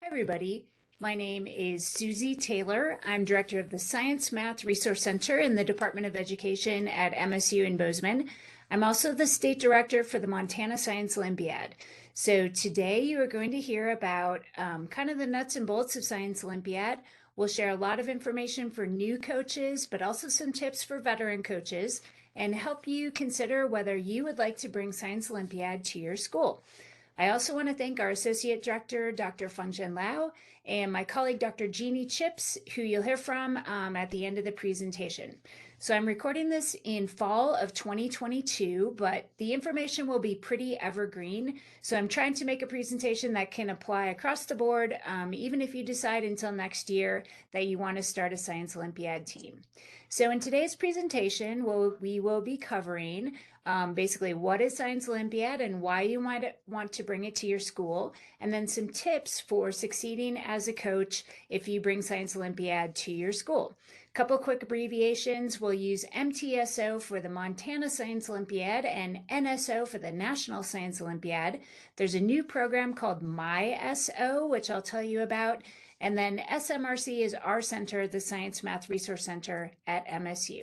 Hi, everybody. My name is Susie Taylor. I'm director of the Science Math Resource Center in the Department of Education at MSU in Bozeman. I'm also the state director for the Montana Science Olympiad. So today you are going to hear about kind of the nuts and bolts of Science Olympiad. We'll share a lot of information for new coaches, but also some tips for veteran coaches and help you consider whether you would like to bring Science Olympiad to your school. I also want to thank our Associate Director, Dr. Fengzhen Lao, and my colleague, Dr. Jeannie Chipps, who you'll hear from at the end of the presentation. So I'm recording this in fall of 2022, but the information will be pretty evergreen. So I'm trying to make a presentation that can apply across the board, even if you decide until next year that you want to start a Science Olympiad team. So in today's presentation, we will be covering basically what is Science Olympiad and why you might want to bring it to your school, and then some tips for succeeding as a coach if you bring Science Olympiad to your school. A couple quick abbreviations. We'll use MTSO for the Montana Science Olympiad and NSO for the National Science Olympiad. There's a new program called MySO, which I'll tell you about. And then SMRC is our center, the Science Math Resource Center at MSU.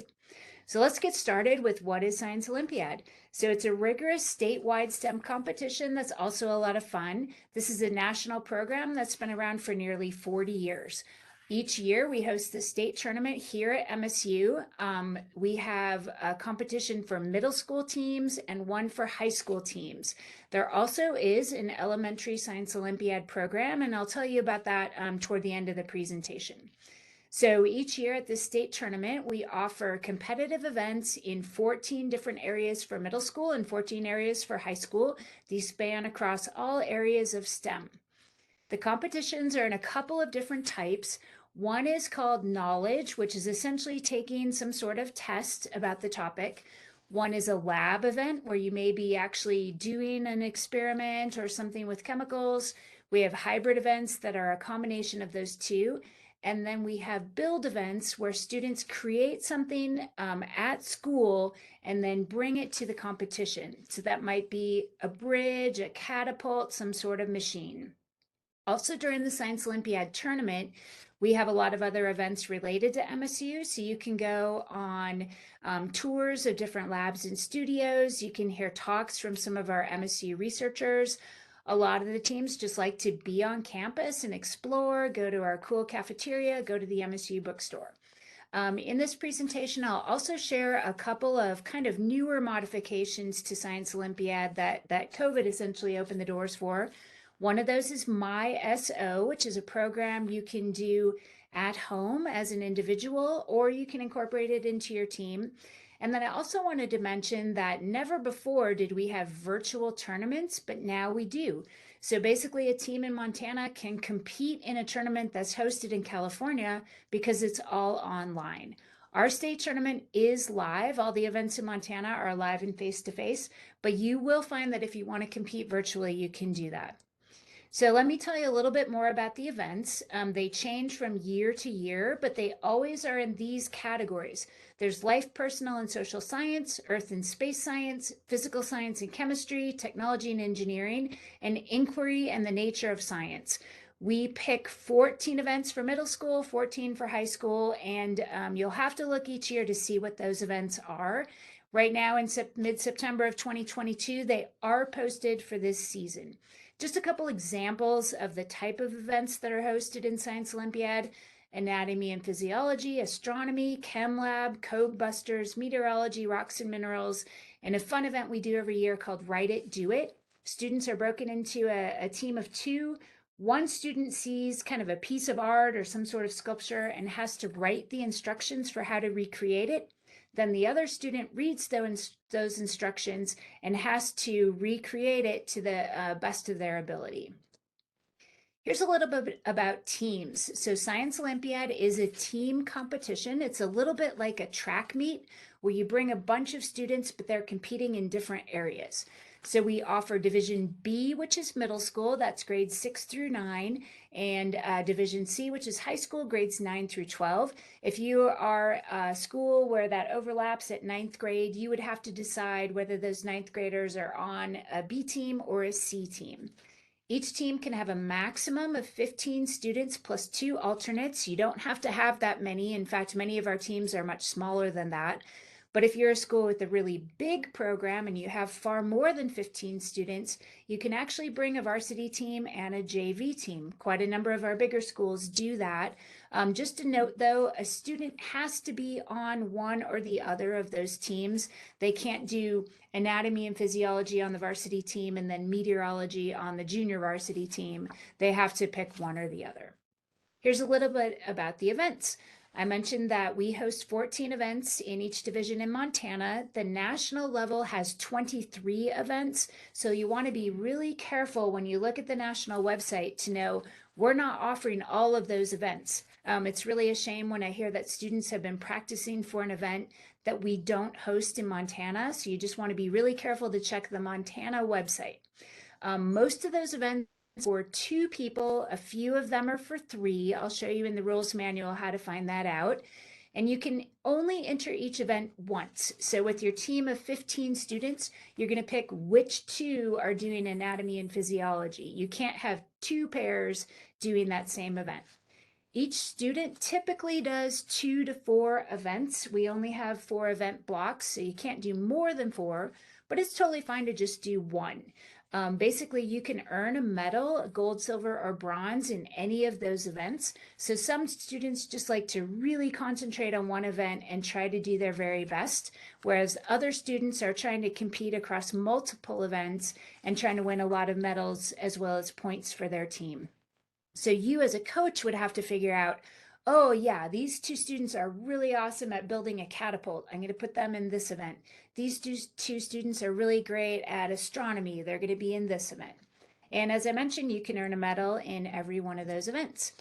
So let's get started with what is Science Olympiad. So it's a rigorous statewide STEM competition that's also a lot of fun. This is a national program that's been around for nearly 40 years. Each year we host the state tournament here at MSU. We have a competition for middle school teams and one for high school teams. There also is an elementary Science Olympiad program, and I'll tell you about that toward the end of the presentation. So each year at the state tournament, we offer competitive events in 14 different areas for middle school and 14 areas for high school. These span across all areas of STEM. The competitions are in a couple of different types. One is called knowledge, which is essentially taking some sort of test about the topic. One is a lab event where you may be actually doing an experiment or something with chemicals. We have hybrid events that are a combination of those two. And then we have build events where students create something at school and then bring it to the competition. So that might be a bridge, a catapult, some sort of machine. Also during the Science Olympiad tournament, we have a lot of other events related to MSU. So you can go on tours of different labs and studios. You can hear talks from some of our MSU researchers. A lot of the teams just like to be on campus and explore, go to our cool cafeteria, go to the MSU bookstore. In this presentation, I'll also share a couple of kind of newer modifications to Science Olympiad that COVID essentially opened the doors for. One of those is MySO, which is a program you can do at home as an individual, or you can incorporate it into your team. And then I also wanted to mention that never before did we have virtual tournaments, but now we do. So basically a team in Montana can compete in a tournament that's hosted in California because it's all online. Our state tournament is live. All the events in Montana are live and face-to-face, but you will find that if you want to compete virtually, you can do that. So let me tell you a little bit more about the events. They change from year to year, but they always are in these categories. There's life, personal, and social science, earth and space science, physical science and chemistry, technology and engineering, and inquiry and the nature of science. We pick 14 events for middle school, 14 for high school, and you'll have to look each year to see what those events are. Right now in mid-September of 2022, they are posted for this season. Just a couple examples of the type of events that are hosted in Science Olympiad: anatomy and physiology, astronomy, chem lab, code busters, meteorology, rocks and minerals, and a fun event we do every year called Write It, Do It. Students are broken into a team of two. One student sees kind of a piece of art or some sort of sculpture and has to write the instructions for how to recreate it. Then the other student reads those instructions and has to recreate it to the best of their ability. Here's a little bit about teams. So Science Olympiad is a team competition. It's a little bit like a track meet where you bring a bunch of students, but they're competing in different areas. So we offer Division B, which is middle school, that's grades 6 through 9, and Division C, which is high school, grades 9 through 12. If you are a school where that overlaps at 9th grade, you would have to decide whether those 9th graders are on a B team or a C team. Each team can have a maximum of 15 students plus 2 alternates. You don't have to have that many. In fact, many of our teams are much smaller than that. But if you're a school with a really big program and you have far more than 15 students, you can actually bring a varsity team and a JV team. Quite a number of our bigger schools do that. Just a note though, a student has to be on one or the other of those teams. They can't do anatomy and physiology on the varsity team and then meteorology on the junior varsity team. They have to pick one or the other. Here's a little bit about the events. I mentioned that we host 14 events in each division in Montana. The national level has 23 events, so you want to be really careful when you look at the national website to know we're not offering all of those events. It's really a shame when I hear that students have been practicing for an event that we don't host in Montana, so you just want to be really careful to check the Montana website. Most of those events for 2 people, a few of them are for 3. I'll show you in the rules manual how to find that out. And you can only enter each event once. So with your team of 15 students, you're going to pick which 2 are doing anatomy and physiology. You can't have 2 pairs doing that same event. Each student typically does 2 to 4 events. We only have 4 event blocks, so you can't do more than 4, but it's totally fine to just do 1. Basically, you can earn a medal, a gold, silver, or bronze in any of those events. So some students just like to really concentrate on one event and try to do their very best, whereas other students are trying to compete across multiple events and trying to win a lot of medals as well as points for their team. So you as a coach would have to figure out, oh yeah, these 2 students are really awesome at building a catapult. I'm going to put them in this event. These 2 students are really great at astronomy. They're going to be in this event. And as I mentioned, you can earn a medal in every one of those events.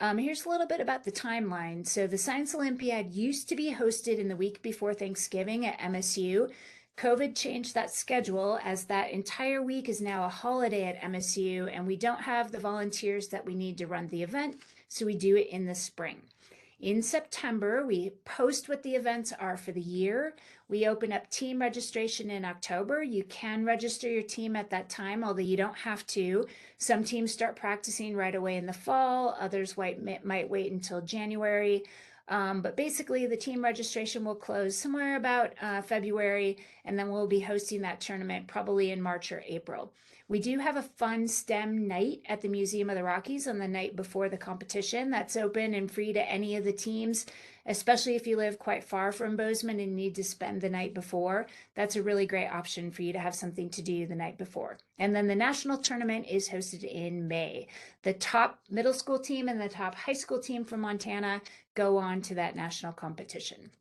Here's a little bit about the timeline. So the Science Olympiad used to be hosted in the week before Thanksgiving at MSU. COVID changed that schedule as that entire week is now a holiday at MSU, and we don't have the volunteers that we need to run the event, so we do it in the spring. In September, we post what the events are for the year. We open up team registration in October. You can register your team at that time, although you don't have to. Some teams start practicing right away in the fall. Others might wait until January. But basically, the team registration will close somewhere about February, and then we'll be hosting that tournament probably in March or April. We do have a fun STEM night at the Museum of the Rockies on the night before the competition. That's open and free to any of the teams, especially if you live quite far from Bozeman and need to spend the night before. That's a really great option for you to have something to do the night before. And then the national tournament is hosted in May. The top middle school team and the top high school team from Montana go on to that national competition.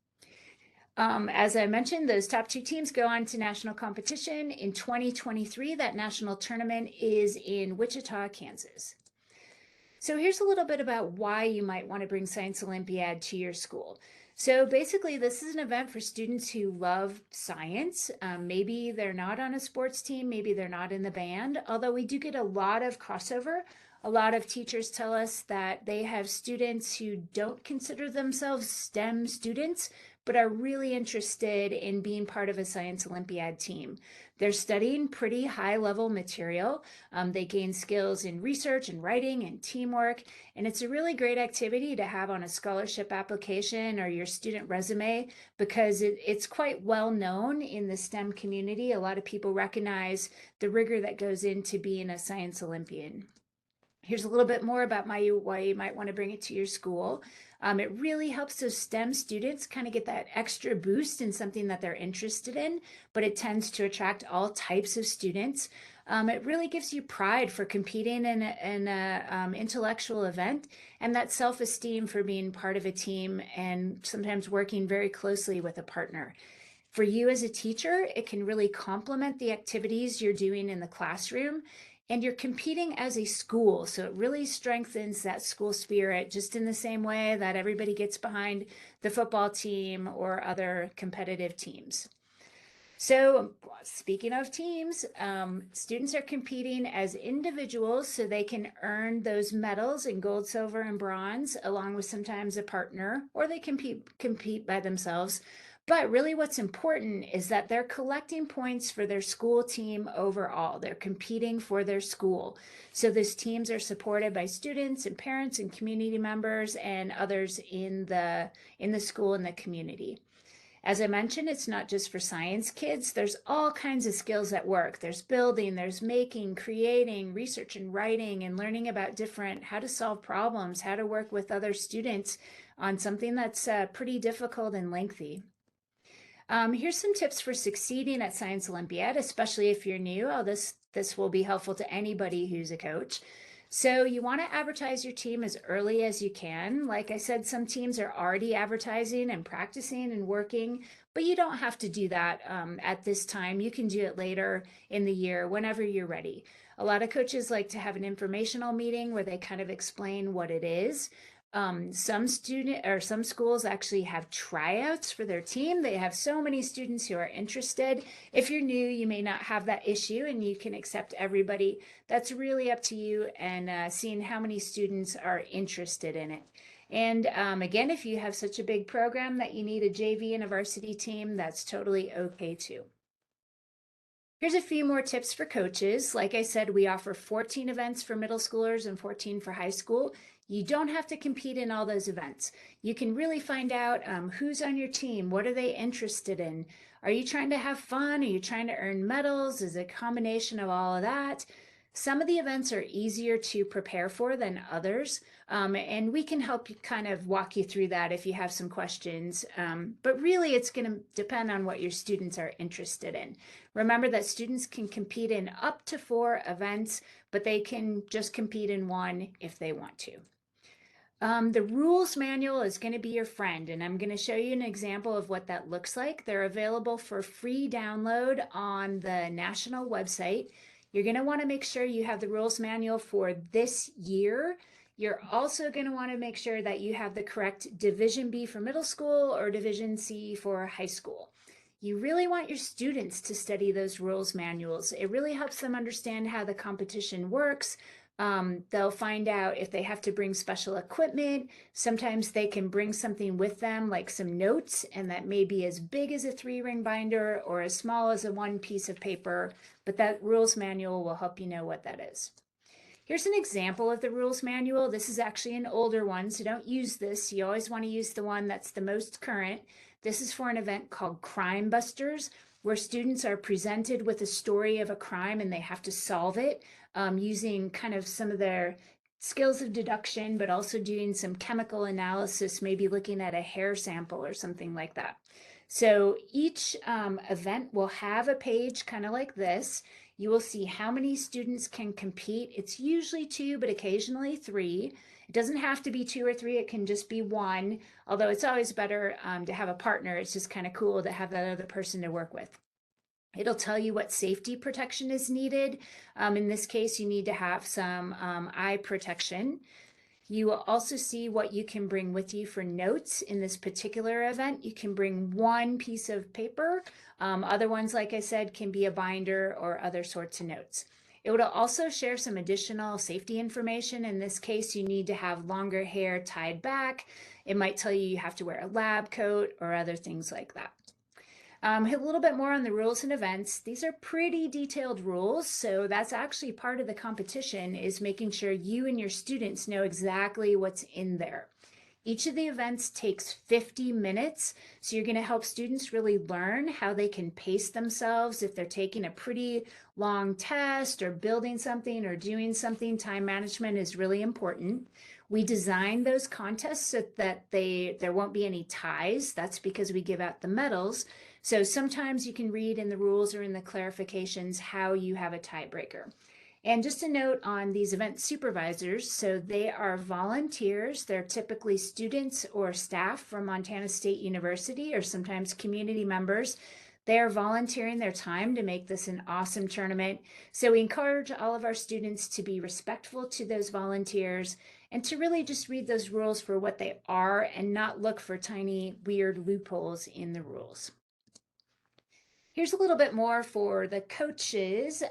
As I mentioned, those top 2 teams go on to national competition. In 2023, that national tournament is in Wichita, Kansas. So here's a little bit about why you might want to bring Science Olympiad to your school. So basically, this is an event for students who love science. Maybe they're not on a sports team, maybe they're not in the band, although we do get a lot of crossover. A lot of teachers tell us that they have students who don't consider themselves STEM students, but are really interested in being part of a Science Olympiad team. They're studying pretty high-level material. They gain skills in research and writing and teamwork, and it's a really great activity to have on a scholarship application or your student resume because it's quite well known in the STEM community. A lot of people recognize the rigor that goes into being a Science Olympian. Here's a little bit more about why you might want to bring it to your school. It really helps those STEM students kind of get that extra boost in something that they're interested in, but it tends to attract all types of students. It really gives you pride for competing in an intellectual event and that self-esteem for being part of a team and sometimes working very closely with a partner. For you as a teacher, it can really complement the activities you're doing in the classroom. And you're competing as a school, so it really strengthens that school spirit just in the same way that everybody gets behind the football team or other competitive teams. So speaking of teams, students are competing as individuals so they can earn those medals in gold, silver, and bronze, along with sometimes a partner, or they compete by themselves. But really what's important is that they're collecting points for their school team overall. They're competing for their school. So those teams are supported by students and parents and community members and others in the school and the community. As I mentioned, it's not just for science kids. There's all kinds of skills at work. There's building, there's making, creating, research and writing, and learning about how to solve problems, how to work with other students on something that's pretty difficult and lengthy. Here's some tips for succeeding at Science Olympiad, especially if you're new. This will be helpful to anybody who's a coach. So you want to advertise your team as early as you can. Like I said, some teams are already advertising and practicing and working, but you don't have to do that at this time. You can do it later in the year, whenever you're ready. A lot of coaches like to have an informational meeting where they kind of explain what it is. Some schools actually have tryouts for their team. They have so many students who are interested. If you're new, you may not have that issue and you can accept everybody. That's really up to you and seeing how many students are interested in it. And again, if you have such a big program that you need a JV and a varsity team, that's totally okay too. Here's a few more tips for coaches. Like I said, we offer 14 events for middle schoolers and 14 for high school. You don't have to compete in all those events. You can really find out who's on your team. What are they interested in? Are you trying to have fun? Are you trying to earn medals? Is it a combination of all of that? Some of the events are easier to prepare for than others, and we can help you kind of walk you through that if you have some questions. But really, it's going to depend on what your students are interested in. Remember that students can compete in up to 4 events, but they can just compete in one if they want to. The rules manual is going to be your friend, and I'm going to show you an example of what that looks like. They're available for free download on the national website. You're going to want to make sure you have the rules manual for this year. You're also going to want to make sure that you have the correct Division B for middle school or Division C for high school. You really want your students to study those rules manuals. It really helps them understand how the competition works. They'll find out if they have to bring special equipment. Sometimes they can bring something with them, like some notes, and that may be as big as a 3-ring binder or as small as a 1 piece of paper, but that rules manual will help you know what that is. Here's an example of the rules manual. This is actually an older one, so don't use this. You always want to use the one that's the most current. This is for an event called Crime Busters, where students are presented with a story of a crime and they have to solve it using kind of some of their skills of deduction, but also doing some chemical analysis, maybe looking at a hair sample or something like that. So each event will have a page kind of like this. You will see how many students can compete. It's usually 2, but occasionally 3. It doesn't have to be 2 or 3. It can just be 1, although it's always better to have a partner. It's just kind of cool to have that other person to work with. It'll tell you what safety protection is needed. In this case, you need to have some eye protection. You will also see what you can bring with you for notes in this particular event. You can bring 1 piece of paper. Other ones, like I said, can be a binder or other sorts of notes. It will also share some additional safety information. In this case, you need to have longer hair tied back. It might tell you have to wear a lab coat or other things like that. A little bit more on the rules and events. These are pretty detailed rules, so that's actually part of the competition, is making sure you and your students know exactly what's in there. Each of the events takes 50 minutes, so you're going to help students really learn how they can pace themselves. If they're taking a pretty long test or building something or doing something, time management is really important. We design those contests so that there won't be any ties. That's because we give out the medals. So sometimes you can read in the rules or in the clarifications how you have a tiebreaker. And just a note on these event supervisors, so they are volunteers. They're typically students or staff from Montana State University or sometimes community members. They are volunteering their time to make this an awesome tournament. So we encourage all of our students to be respectful to those volunteers and to really just read those rules for what they are and not look for tiny weird loopholes in the rules. Here's a little bit more for the coaches.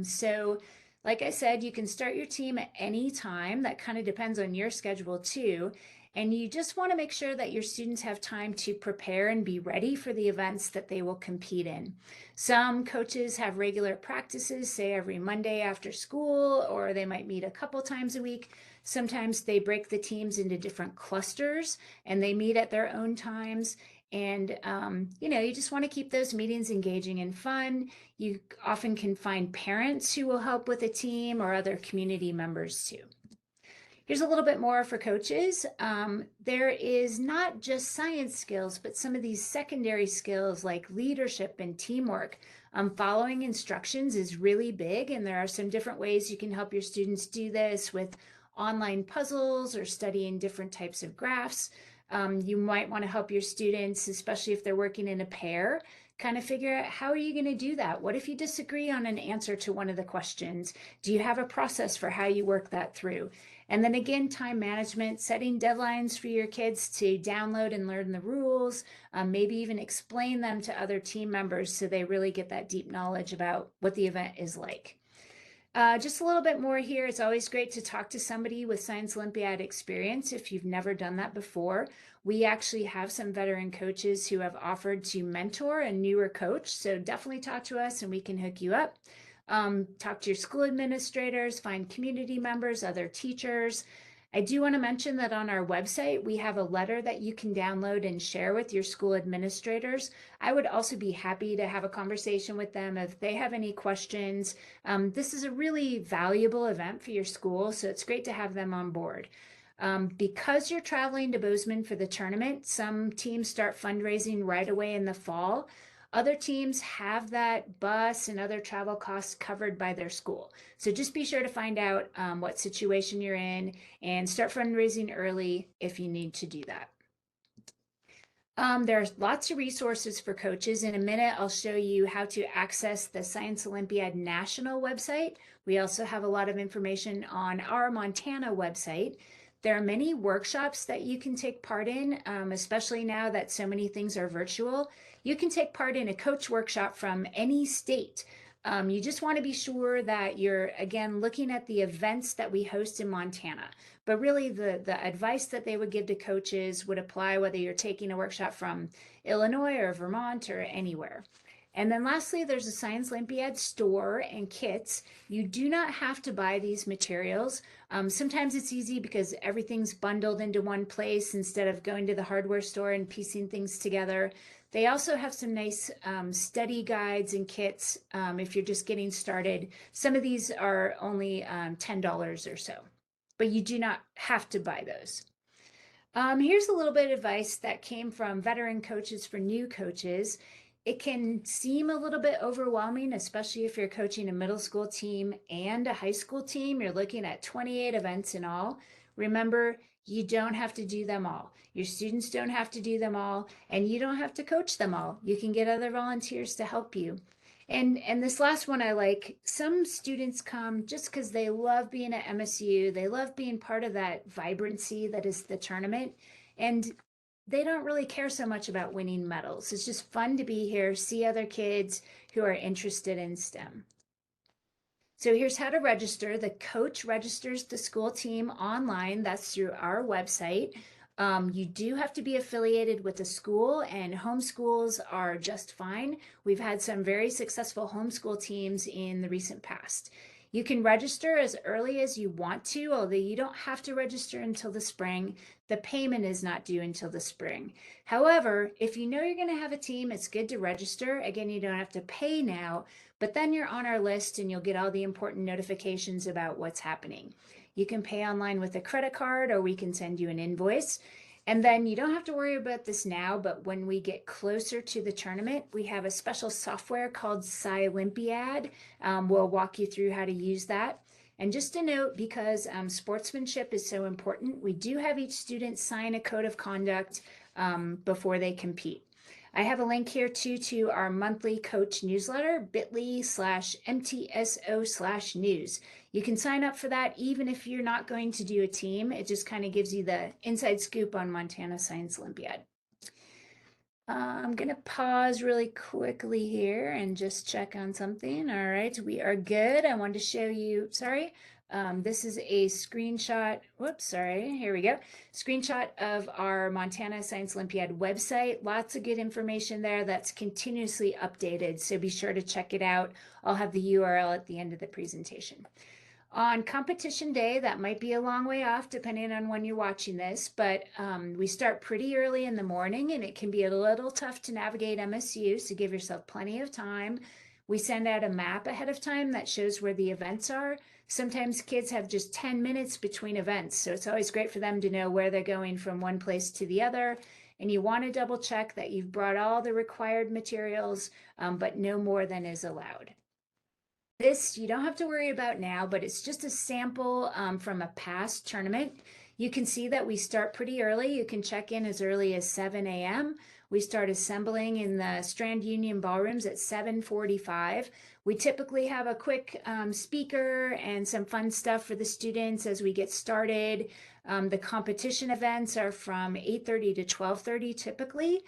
So like I said, you can start your team at any time. That kind of depends on your schedule too. And you just want to make sure that your students have time to prepare and be ready for the events that they will compete in. Some coaches have regular practices, say every Monday after school, or they might meet a couple times a week. Sometimes they break the teams into different clusters and they meet at their own times. And, you just want to keep those meetings engaging and fun. You often can find parents who will help with a team or other community members too. Here's a little bit more for coaches. There is not just science skills, but some of these secondary skills like leadership and teamwork. Following instructions is really big, and there are some different ways you can help your students do this with online puzzles or studying different types of graphs. You might want to help your students, especially if they're working in a pair, kind of figure out how are you going to do that? What if you disagree on an answer to one of the questions? Do you have a process for how you work that through? And then again, time management, setting deadlines for your kids to download and learn the rules, maybe even explain them to other team members so they really get that deep knowledge about what the event is like. Just a little bit more here. It's always great to talk to somebody with Science Olympiad experience if you've never done that before. We actually have some veteran coaches who have offered to mentor a newer coach. So definitely talk to us and we can hook you up. Talk to your school administrators, find community members, other teachers. I do want to mention that on our website, we have a letter that you can download and share with your school administrators. I would also be happy to have a conversation with them if they have any questions. This is a really valuable event for your school, so it's great to have them on board. Because you're traveling to Bozeman for the tournament, some teams start fundraising right away in the fall. Other teams have that bus and other travel costs covered by their school. So just be sure to find out what situation you're in and start fundraising early if you need to do that. There's lots of resources for coaches. In a minute, I'll show you how to access the Science Olympiad National website. We also have a lot of information on our Montana website. There are many workshops that you can take part in, especially now that so many things are virtual. You can take part in a coach workshop from any state. You just want to be sure that you're, again, looking at the events that we host in Montana. But really, the advice that they would give to coaches would apply whether you're taking a workshop from Illinois or Vermont or anywhere. And then lastly, there's a Science Olympiad store and kits. You do not have to buy these materials. Sometimes it's easy because everything's bundled into one place instead of going to the hardware store and piecing things together. They also have some nice study guides and kits if you're just getting started. Some of these are only $10 or so, but you do not have to buy those. Here's a little bit of advice that came from veteran coaches for new coaches. It can seem a little bit overwhelming, especially if you're coaching a middle school team and a high school team. You're looking at 28 events in all. Remember, you don't have to do them all. Your students don't have to do them all, and you don't have to coach them all. You can get other volunteers to help you. And this last one I like, some students come just because they love being at MSU. They love being part of that vibrancy that is the tournament. And they don't really care so much about winning medals. It's just fun to be here, see other kids who are interested in STEM. So here's how to register. The coach registers the school team online. That's through our website. You do have to be affiliated with a school, and homeschools are just fine. We've had some very successful homeschool teams in the recent past. You can register as early as you want to, although you don't have to register until the spring. The payment is not due until the spring. However, if you know you're going to have a team, it's good to register. Again, you don't have to pay now, but then you're on our list and you'll get all the important notifications about what's happening. You can pay online with a credit card, or we can send you an invoice. And then you don't have to worry about this now, but when we get closer to the tournament, we have a special software called Science Olympiad. We'll walk you through how to use that. And just a note, because sportsmanship is so important, we do have each student sign a code of conduct before they compete. I have a link here too to our monthly coach newsletter, bit.ly/MTSO/news. You can sign up for that even if you're not going to do a team. It just kind of gives you the inside scoop on Montana Science Olympiad. I'm going to pause really quickly here and just check on something. All right, we are good. I wanted to show you, sorry, This is a screenshot. Whoops, sorry. Here we go. Screenshot of our Montana Science Olympiad website. Lots of good information there that's continuously updated. So be sure to check it out. I'll have the URL at the end of the presentation. On competition day, that might be a long way off depending on when you're watching this, but we start pretty early in the morning and it can be a little tough to navigate MSU, so give yourself plenty of time. We send out a map ahead of time that shows where the events are. Sometimes kids have just 10 minutes between events, so it's always great for them to know where they're going from one place to the other. And you want to double check that you've brought all the required materials, but no more than is allowed. This you don't have to worry about now, but it's just a sample from a past tournament. You can see that we start pretty early. You can check in as early as 7 a.m. We start assembling in the Strand Union ballrooms at 7:45. We typically have a quick speaker and some fun stuff for the students as we get started. The competition events are from 8:30 to 12:30 typically.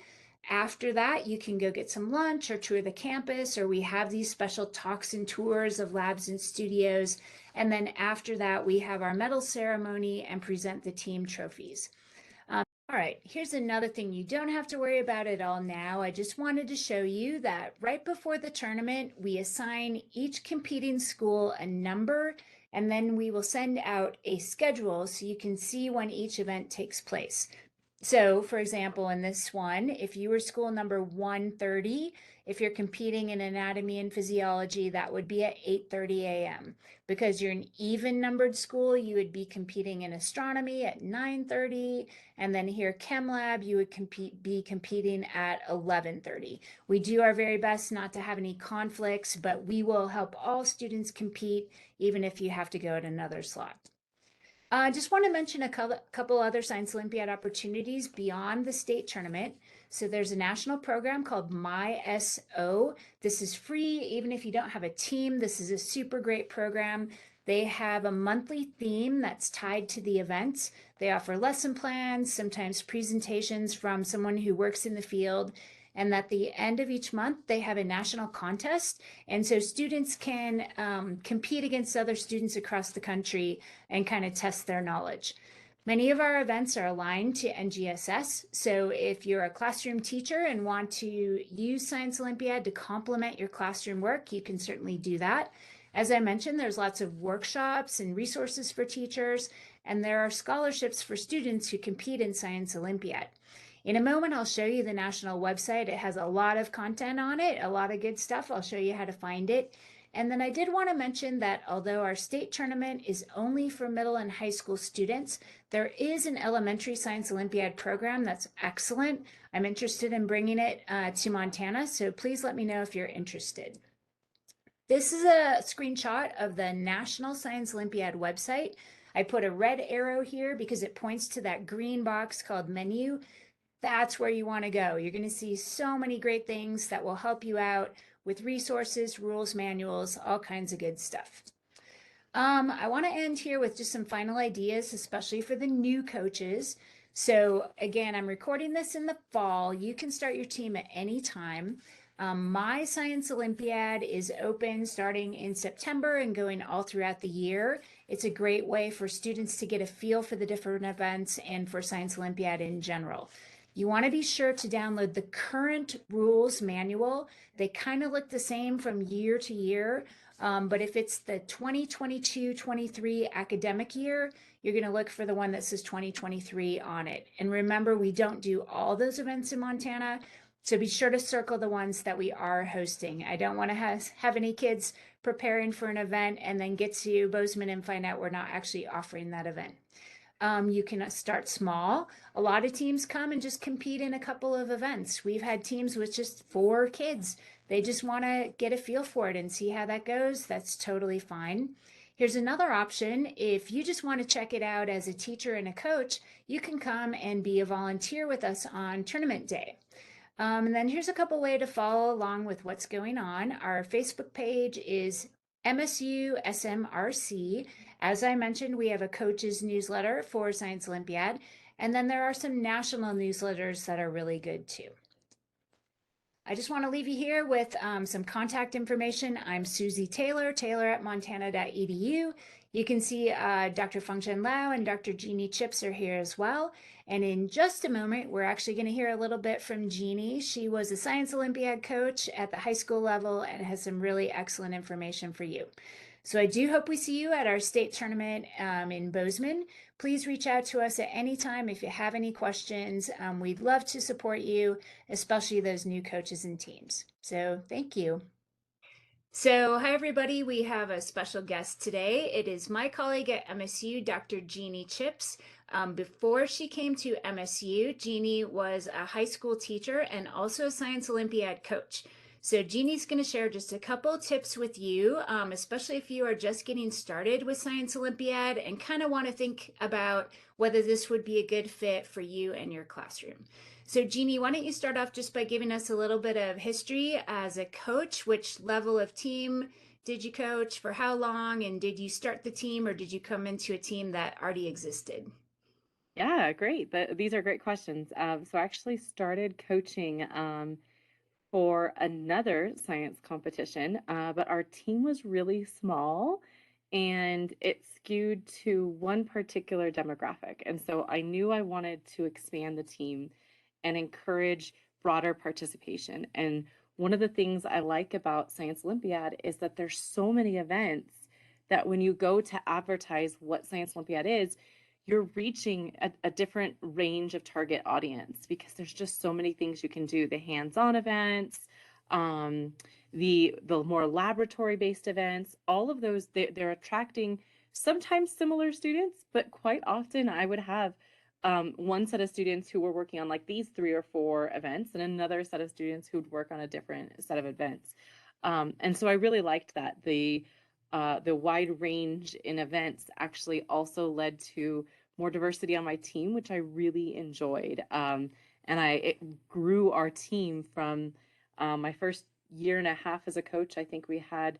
After that, you can go get some lunch or tour the campus, or we have these special talks and tours of labs and studios. And then after that, we have our medal ceremony and present the team trophies. All right, here's another thing you don't have to worry about at all now. I just wanted to show you that right before the tournament, we assign each competing school a number, and then we will send out a schedule so you can see when each event takes place. So, for example, in this one, if you were school number 130, if you're competing in anatomy and physiology, that would be at 8:30 a.m. Because you're an even numbered school, you would be competing in astronomy at 9:30, and then here chem lab, you would be competing at 11:30. We do our very best not to have any conflicts, but we will help all students compete, even if you have to go at another slot. I just want to mention a couple other Science Olympiad opportunities beyond the state tournament. So there's a national program called MTSO. This is free, even if you don't have a team. This is a super great program. They have a monthly theme that's tied to the events. They offer lesson plans, sometimes presentations from someone who works in the field. And at the end of each month, they have a national contest. And so students can compete against other students across the country and kind of test their knowledge. Many of our events are aligned to NGSS. So if you're a classroom teacher and want to use Science Olympiad to complement your classroom work, you can certainly do that. As I mentioned, there's lots of workshops and resources for teachers, and there are scholarships for students who compete in Science Olympiad. In a moment, I'll show you the national website. It has a lot of content on it, a lot of good stuff. I'll show you how to find it. And then I did want to mention that although our state tournament is only for middle and high school students, there is an elementary Science Olympiad program that's excellent. I'm interested in bringing it to Montana, so please let me know if you're interested. This is a screenshot of the National Science Olympiad website. I put a red arrow here because it points to that green box called menu. That's where you want to go. You're going to see so many great things that will help you out with resources, rules, manuals, all kinds of good stuff. I want to end here with just some final ideas, especially for the new coaches. So again, I'm recording this in the fall. You can start your team at any time. My Science Olympiad is open starting in September and going all throughout the year. It's a great way for students to get a feel for the different events and for Science Olympiad in general. You want to be sure to download the current rules manual. They kind of look the same from year to year, but if it's the 2022-23 academic year, you're going to look for the one that says 2023 on it. And remember, we don't do all those events in Montana, so be sure to circle the ones that we are hosting. I don't want to have any kids preparing for an event and then get to Bozeman and find out we're not actually offering that event. You can start small. A lot of teams come and just compete in a couple of events. We've had teams with just 4 kids. They just want to get a feel for it and see how that goes. That's totally fine. Here's another option. If you just want to check it out as a teacher and a coach, you can come and be a volunteer with us on tournament day. And then here's a couple ways to follow along with what's going on. Our Facebook page is MSU SMRC. As I mentioned, we have a coaches newsletter for Science Olympiad, and then there are some national newsletters that are really good too. I just want to leave you here with some contact information. I'm Susie Taylor, taylor@montana.edu. You can see Dr. Fengchen Lau and Dr. Jeannie Chipps are here as well. And in just a moment, we're actually going to hear a little bit from Jeannie. She was a Science Olympiad coach at the high school level and has some really excellent information for you. So I do hope we see you at our state tournament in Bozeman. Please reach out to us at any time if you have any questions. We'd love to support you, especially those new coaches and teams. So thank you. So, hi everybody. We have a special guest today. It is my colleague at MSU, Dr. Jeannie Chipps. Before she came to MSU, Jeannie was a high school teacher and also a Science Olympiad coach. So, Jeannie's going to share just a couple tips with you, especially if you are just getting started with Science Olympiad and kind of want to think about whether this would be a good fit for you and your classroom. So Jeannie, why don't you start off just by giving us a little bit of history as a coach? Which level of team did you coach, for how long, and did you start the team or did you come into a team that already existed? Yeah, great. These are great questions. So I actually started coaching for another science competition, but our team was really small and it skewed to one particular demographic. And so I knew I wanted to expand the team and encourage broader participation. And one of the things I like about Science Olympiad is that there's so many events that when you go to advertise what Science Olympiad is, you're reaching a different range of target audience because there's just so many things you can do. The hands-on events, um, the more laboratory-based events, all of those, they're attracting sometimes similar students, but quite often I would have one set of students who were working on like these 3 or 4 events and another set of students who'd work on a different set of events. And so I really liked that. The wide range in events actually also led to more diversity on my team, which I really enjoyed. And it grew our team from my first year and a half as a coach. I think we had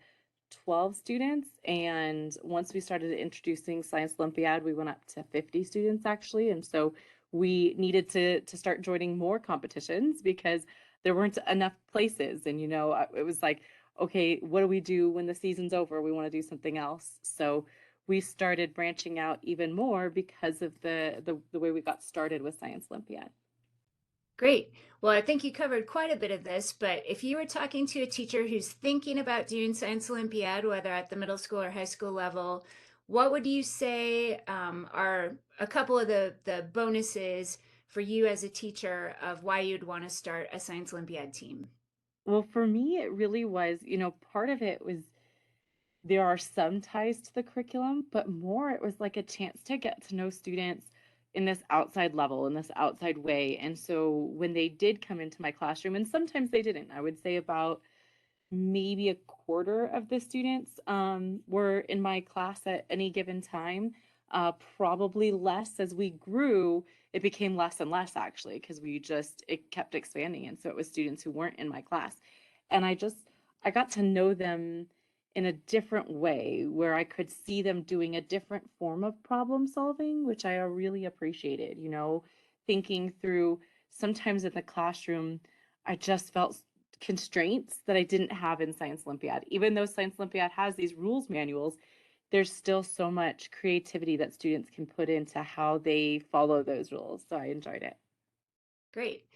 12 students. And once we started introducing Science Olympiad, we went up to 50 students actually. And so we needed to start joining more competitions because there weren't enough places. And, it was like, okay, what do we do when the season's over? We want to do something else. So we started branching out even more because of the way we got started with Science Olympiad. Great. Well, I think you covered quite a bit of this, but if you were talking to a teacher who's thinking about doing Science Olympiad, whether at the middle school or high school level, what would you say are a couple of the bonuses for you as a teacher of why you'd want to start a Science Olympiad team? Well, for me, it really was, part of it was there are some ties to the curriculum, but more it was like a chance to get to know students in this outside level, in this outside way. And so when they did come into my classroom, and sometimes they didn't, I would say about maybe a quarter of the students were in my class at any given time. Probably less as we grew, it became less and less actually, because it kept expanding. And so it was students who weren't in my class. And I got to know them in a different way where I could see them doing a different form of problem solving, which I really appreciated, thinking through sometimes in the classroom, I just felt constraints that I didn't have in Science Olympiad. Even though Science Olympiad has these rules manuals, there's still so much creativity that students can put into how they follow those rules. So I enjoyed it. Great.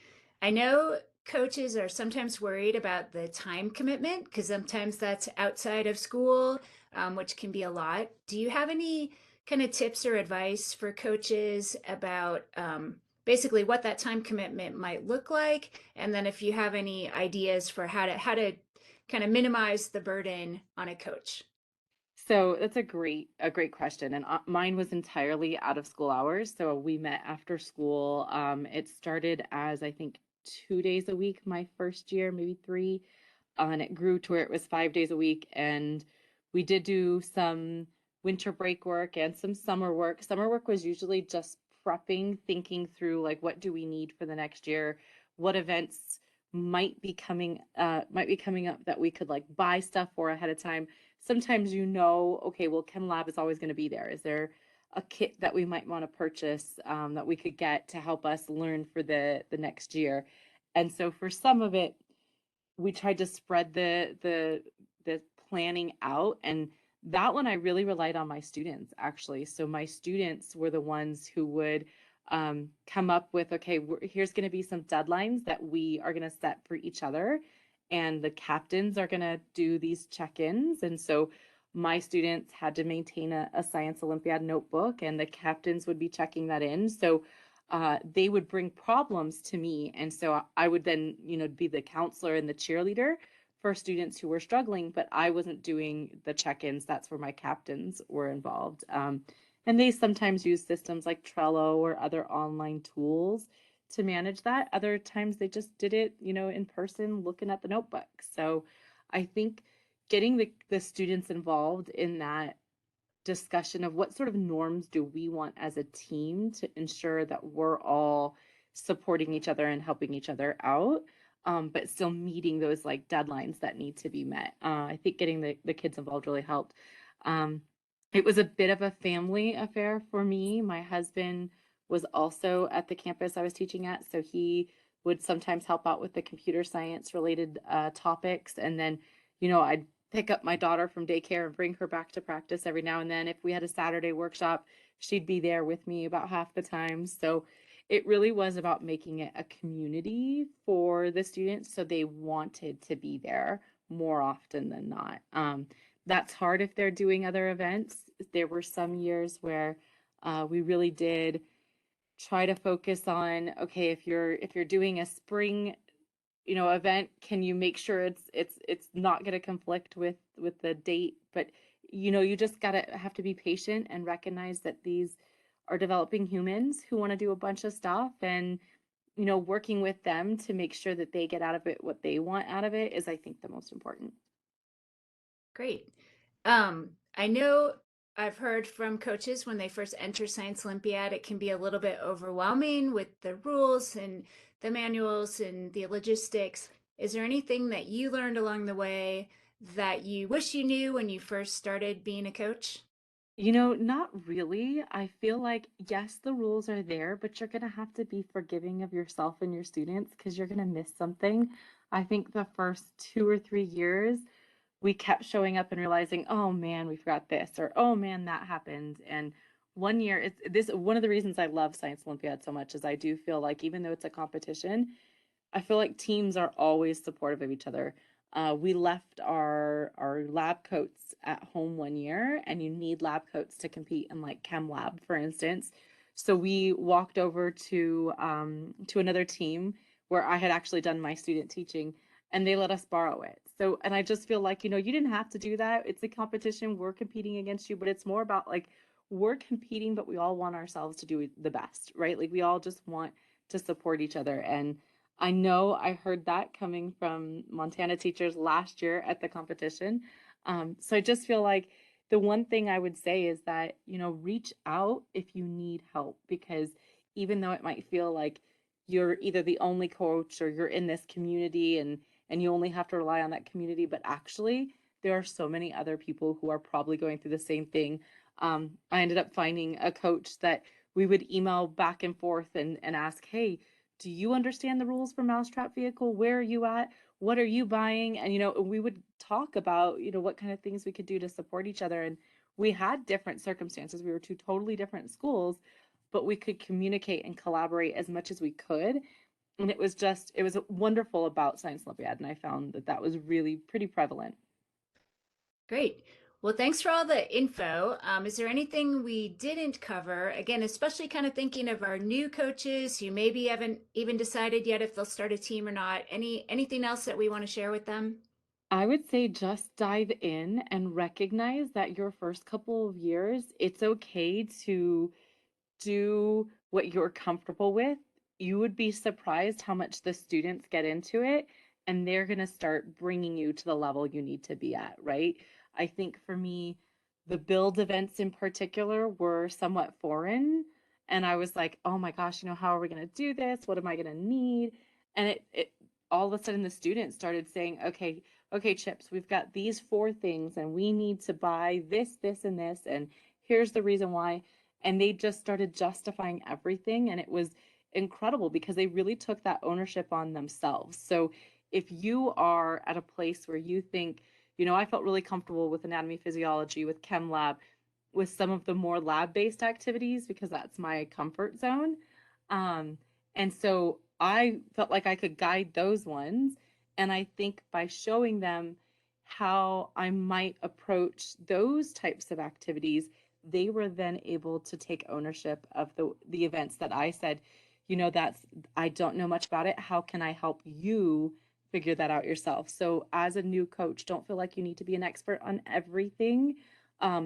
I know coaches are sometimes worried about the time commitment because sometimes that's outside of school, which can be a lot. Do you have any kind of tips or advice for coaches about basically what that time commitment might look like? And then if you have any ideas for how to kind of minimize the burden on a coach? So that's a great question. And mine was entirely out of school hours. So we met after school. It started as I think 2 days a week my first year, maybe three. And it grew to where it was 5 days a week. And we did do some winter break work and some summer work. Summer work was usually just prepping, thinking through like what do we need for the next year, what events might be coming up that we could like buy stuff for ahead of time. Sometimes okay, well, Chem Lab is always going to be there. Is there a kit that we might want to purchase that we could get to help us learn for the next year? And so for some of it, we tried to spread the planning out and that one I really relied on my students actually. So my students were the ones who would come up with, okay, here's going to be some deadlines that we are going to set for each other. And the captains are going to do these check-ins. And so my students had to maintain a Science Olympiad notebook, and the captains would be checking that in. So they would bring problems to me. And so I would then, be the counselor and the cheerleader for students who were struggling, but I wasn't doing the check-ins. That's where my captains were involved. And they sometimes use systems like Trello or other online tools to manage that. Other times they just did it, in person, looking at the notebook. So I think getting the students involved in that discussion of what sort of norms do we want as a team to ensure that we're all supporting each other and helping each other out, but still meeting those like deadlines that need to be met. I think getting the kids involved really helped. Um, it was a bit of a family affair for me. My husband was also at the campus I was teaching at, so he would sometimes help out with the computer science related topics. And then, I'd pick up my daughter from daycare and bring her back to practice every now and then. If we had a Saturday workshop, she'd be there with me about half the time. So it really was about making it a community for the students so they wanted to be there more often than not. That's hard if they're doing other events. There were some years where we really did try to focus on, okay, if you're doing a spring event, can you make sure it's not going to conflict with the date? But you just gotta have to be patient and recognize that these are developing humans who want to do a bunch of stuff, and working with them to make sure that they get out of it what they want out of it is, I think, the most important. Great. I know I've heard from coaches when they first enter Science Olympiad, it can be a little bit overwhelming with the rules and the manuals and the logistics. Is there anything that you learned along the way that you wish you knew when you first started being a coach? Not really. I feel like, yes, the rules are there, but you're going to have to be forgiving of yourself and your students because you're going to miss something. I think the first 2 or 3 years, we kept showing up and realizing, oh man, we forgot this, or oh man, that happened. And one year, it's this one of the reasons I love Science Olympiad so much is I do feel like even though it's a competition, I feel like teams are always supportive of each other. We left our lab coats at home one year, and you need lab coats to compete in like chem lab, for instance. So we walked over to another team where I had actually done my student teaching, and they let us borrow it. So, and I just feel like, you didn't have to do that. It's a competition. We're competing against you, but it's more about like we're competing, but we all want ourselves to do the best, right? Like we all just want to support each other. And I know I heard that coming from Montana teachers last year at the competition. So I just feel like the one thing I would say is that, reach out if you need help, because even though it might feel like you're either the only coach or you're in this community and you only have to rely on that community, but actually there are so many other people who are probably going through the same thing. I ended up finding a coach that we would email back and forth and ask, hey, do you understand the rules for mousetrap vehicle? Where are you at? What are you buying? And we would talk about what kind of things we could do to support each other. And we had different circumstances. We were two totally different schools, but we could communicate and collaborate as much as we could. And it was wonderful about Science Olympiad, and I found that was really pretty prevalent. Great. Well, thanks for all the info. Is there anything we didn't cover? Again, especially kind of thinking of our new coaches who maybe haven't even decided yet if they'll start a team or not. Anything else that we want to share with them? I would say just dive in and recognize that your first couple of years, it's okay to do what you're comfortable with. You would be surprised how much the students get into it, and they're going to start bringing you to the level you need to be at, right? I think for me, the build events in particular were somewhat foreign. And I was like, oh my gosh, how are we going to do this? What am I going to need? And it all of a sudden the students started saying, okay, Chips, we've got these 4 things and we need to buy this, this, and this. And here's the reason why. And they just started justifying everything. And it was incredible because they really took that ownership on themselves. So if you are at a place where you think, I felt really comfortable with anatomy, physiology, with chem lab, with some of the more lab-based activities because that's my comfort zone. Um, and so I felt like I could guide those ones. And I think by showing them how I might approach those types of activities, they were then able to take ownership of the events that I said, that's I don't know much about it. How can I help you figure that out yourself? So as a new coach, don't feel like you need to be an expert on everything.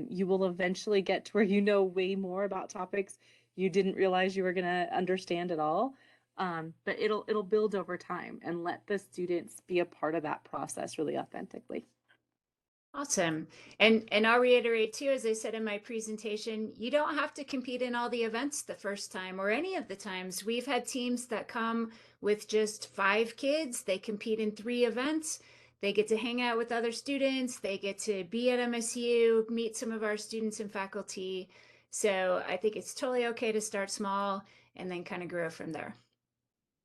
You will eventually get to where you know way more about topics you didn't realize you were going to understand at all. But it'll build over time, and let the students be a part of that process really authentically. Awesome. And I'll reiterate too, as I said in my presentation, you don't have to compete in all the events the first time or any of the times. We've had teams that come with just 5 kids. They compete in 3 events. They get to hang out with other students. They get to be at MSU, meet some of our students and faculty. So I think it's totally okay to start small and then kind of grow from there.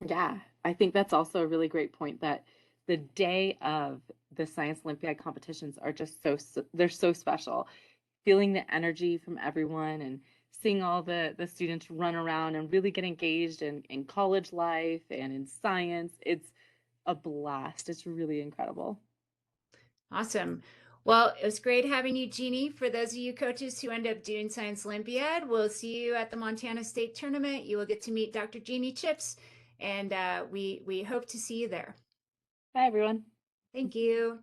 Yeah, I think that's also a really great point that the day of the Science Olympiad competitions are just they're so special. Feeling the energy from everyone and seeing all the students run around and really get engaged in college life and in science, it's a blast. It's really incredible. Awesome. Well, it was great having you, Jeannie. For those of you coaches who end up doing Science Olympiad, we'll see you at the Montana State Tournament. You will get to meet Dr. Jeannie Chipps, and we hope to see you there. Bye, everyone. Thank you.